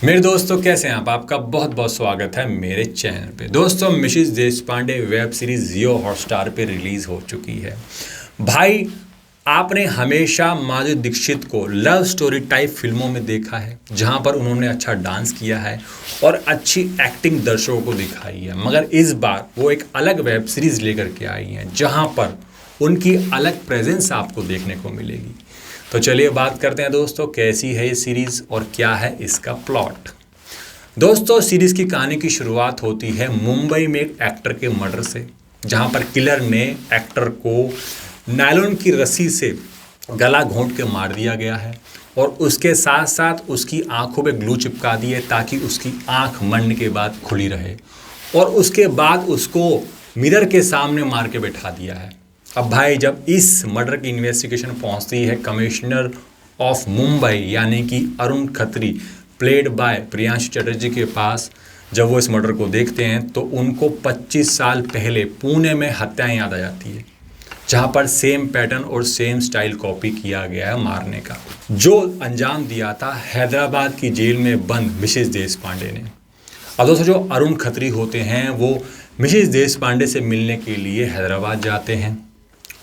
मेरे दोस्तों कैसे हैं आप? आपका बहुत बहुत स्वागत है मेरे चैनल पे। दोस्तों मिसेस देशपांडे वेब सीरीज जियो हॉटस्टार पे रिलीज हो चुकी है। भाई आपने हमेशा माधुरी दीक्षित को लव स्टोरी टाइप फिल्मों में देखा है जहां पर उन्होंने अच्छा डांस किया है और अच्छी एक्टिंग दर्शकों को दिखाई है, मगर इस बार वो एक अलग वेब सीरीज लेकर के आई हैं जहां पर उनकी अलग प्रेजेंस आपको देखने को मिलेगी। तो चलिए बात करते हैं दोस्तों, कैसी है ये सीरीज़ और क्या है इसका प्लॉट। दोस्तों सीरीज़ की कहानी की शुरुआत होती है मुंबई में एक एक्टर के मर्डर से, जहां पर किलर ने एक्टर को नायलॉन की रस्सी से गला घोंट के मार दिया गया है और उसके साथ साथ उसकी आंखों पे ग्लू चिपका दी है ताकि उसकी आंख मरने के बाद खुली रहे, और उसके बाद उसको मिरर के सामने मार के बैठा दिया है। अब भाई जब इस मर्डर की इन्वेस्टिगेशन पहुंचती है कमिश्नर ऑफ मुंबई यानी कि अरुण खत्री प्लेड बाय प्रियांशु चटर्जी के पास, जब वो इस मर्डर को देखते हैं तो उनको 25 साल पहले पुणे में हत्याएं याद आ जाती है, जहां पर सेम पैटर्न और सेम स्टाइल कॉपी किया गया है मारने का, जो अंजाम दिया था हैदराबाद की जेल में बंद मिसेस देशपांडे ने। अब दोस्तों जो अरुण खत्री होते हैं वो मिसेस देशपांडे से मिलने के लिए हैदराबाद जाते हैं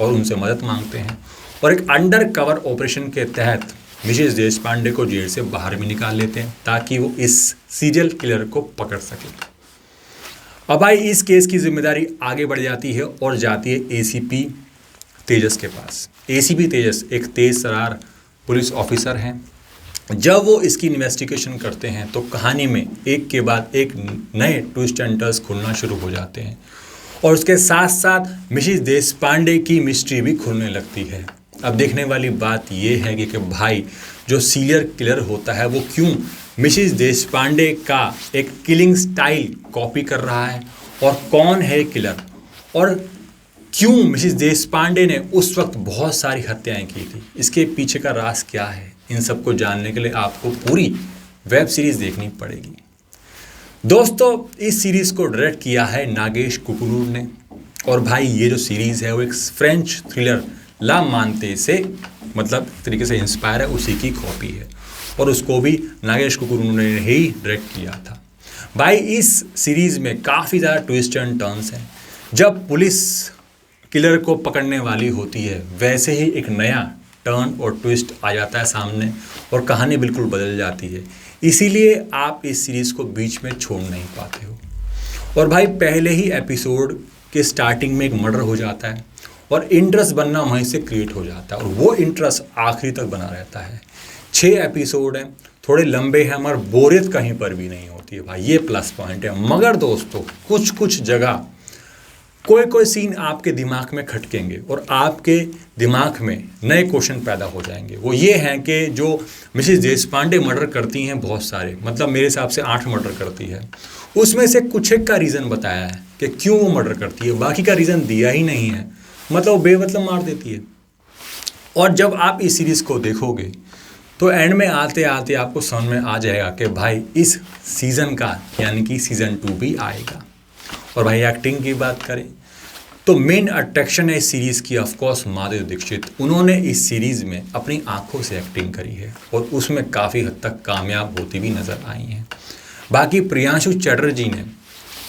और उनसे मदद मांगते हैं, और एक अंडर कवर ऑपरेशन के तहत मिसेस देशपांडे को जेल से बाहर भी निकाल लेते हैं ताकि वो इस सीरियल किलर को पकड़ सके। अब भाई इस केस की जिम्मेदारी आगे बढ़ जाती है और जाती है एसीपी तेजस के पास। एसीपी तेजस एक तेज तर्रार पुलिस ऑफिसर हैं। जब वो इसकी इन्वेस्टिगेशन करते हैं तो कहानी में एक के बाद एक नए ट्विस्ट एंड टर्न्स खुलना शुरू हो जाते हैं, और उसके साथ साथ मिसेस देशपांडे की मिस्ट्री भी खुलने लगती है। अब देखने वाली बात यह है कि भाई जो सीरियल किलर होता है वो क्यों मिसेस देशपांडे का एक किलिंग स्टाइल कॉपी कर रहा है, और कौन है किलर, और क्यों मिसेस देशपांडे ने उस वक्त बहुत सारी हत्याएं की थी, इसके पीछे का राज क्या है, इन सबको जानने के लिए आपको पूरी वेब सीरीज़ देखनी पड़ेगी। दोस्तों इस सीरीज़ को डायरेक्ट किया है नागेश कुकुनूर ने, और भाई ये जो सीरीज़ है वो एक फ्रेंच थ्रिलर ला मानते से मतलब तरीके से इंस्पायर है, उसी की कॉपी है, और उसको भी नागेश कुकुनूर ने ही डायरेक्ट किया था। भाई इस सीरीज़ में काफ़ी ज़्यादा ट्विस्ट एंड टर्न्स हैं। जब पुलिस किलर को पकड़ने वाली होती है वैसे ही एक नया टर्न और ट्विस्ट आ जाता है सामने, और कहानी बिल्कुल बदल जाती है। इसीलिए आप इस सीरीज़ को बीच में छोड़ नहीं पाते हो। और भाई पहले ही एपिसोड के स्टार्टिंग में एक मर्डर हो जाता है और इंटरेस्ट बनना वहीं से क्रिएट हो जाता है, और वो इंटरेस्ट आखिरी तक बना रहता है। 6 एपिसोड हैं, थोड़े लंबे हैं, मगर बोरियत कहीं पर भी नहीं होती है भाई, ये प्लस पॉइंट है। मगर दोस्तों कुछ जगह कोई सीन आपके दिमाग में खटकेंगे और आपके दिमाग में नए क्वेश्चन पैदा हो जाएंगे। वो ये हैं कि जो मिसेस देशपांडे मर्डर करती हैं बहुत सारे, मतलब मेरे हिसाब से 8 मर्डर करती है, उसमें से कुछ एक का रीज़न बताया है कि क्यों वो मर्डर करती है, बाकी का रीज़न दिया ही नहीं है, मतलब वो बेमतलब मार देती है। और जब आप इस सीरीज़ को देखोगे तो एंड में आते आते आपको समझ में आ जाएगा कि भाई इस सीज़न का यानी कि सीज़न 2 भी आएगा। और भाई एक्टिंग की बात करें तो मेन अट्रैक्शन है इस सीरीज़ की ऑफकोर्स माधुरी दीक्षित। उन्होंने इस सीरीज़ में अपनी आंखों से एक्टिंग करी है और उसमें काफ़ी हद तक कामयाब होती भी नज़र आई हैं। बाकी प्रियांशु चटर्जी ने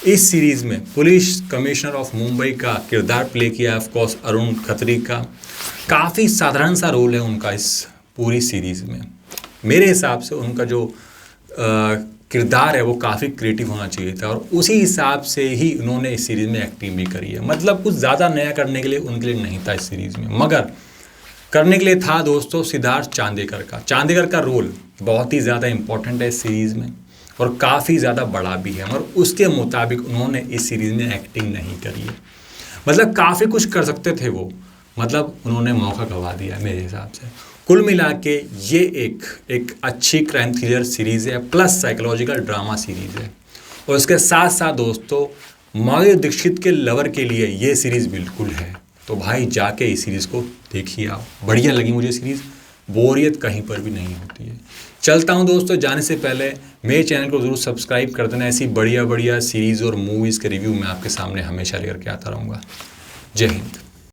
इस सीरीज़ में पुलिस कमिश्नर ऑफ मुंबई का किरदार प्ले किया है। ऑफकोर्स अरुण खत्री का काफ़ी साधारण सा रोल है उनका इस पूरी सीरीज़ में। मेरे हिसाब से उनका जो किरदार है वो काफ़ी क्रिएटिव होना चाहिए था, और उसी हिसाब से ही उन्होंने इस सीरीज़ में एक्टिंग भी करी है। मतलब कुछ ज़्यादा नया करने के लिए उनके लिए नहीं था इस सीरीज़ में, मगर करने के लिए था दोस्तों सिद्धार्थ चांदेकर का। चांदेकर का रोल बहुत ही ज़्यादा इंपॉर्टेंट है इस सीरीज़ में और काफ़ी ज़्यादा बड़ा भी है, मगर उसके मुताबिक उन्होंने इस सीरीज़ में एक्टिंग नहीं करी है। मतलब काफ़ी कुछ कर सकते थे वो, मतलब उन्होंने मौका गंवा दिया मेरे हिसाब से। कुल मिला के ये एक अच्छी क्राइम थ्रिलर सीरीज़ है प्लस साइकोलॉजिकल ड्रामा सीरीज़ है, और इसके साथ साथ दोस्तों माधुरी दीक्षित के लवर के लिए ये सीरीज़ बिल्कुल है। तो भाई जाके इस सीरीज़ को देखिए आप, बढ़िया लगी मुझे सीरीज़, बोरियत कहीं पर भी नहीं होती है। चलता हूँ दोस्तों, जाने से पहले मेरे चैनल को ज़रूर सब्सक्राइब कर देना। ऐसी बढ़िया सीरीज़ और मूवीज़ के रिव्यू मैं आपके सामने हमेशा लेकर के आता रहूँगा। जय हिंद।